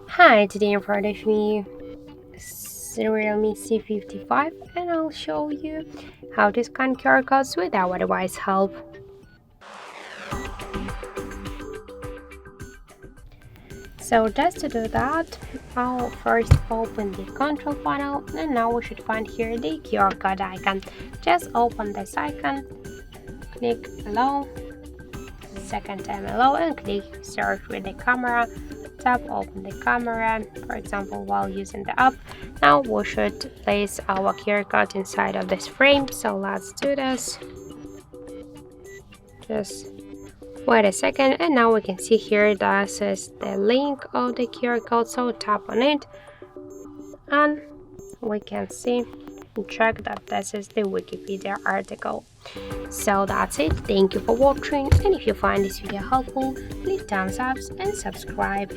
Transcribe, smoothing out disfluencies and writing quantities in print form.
Hi, today I'm part of me Realme C55 and I'll show you how to scan QR codes with our device help. So just to do that, I'll first open the control panel and now we should find here the QR code icon. Just open this icon, click allow, second time allow and click search with the camera. Tap open the camera, for example while using the app. Now we should place our QR code inside of this frame, so let's do this. Just wait a second and now we can see here this is the link of the QR code, so tap on it and we can see and check that this is the Wikipedia article. So that's it, thank you for watching, and if you find this video helpful, leave thumbs up and subscribe.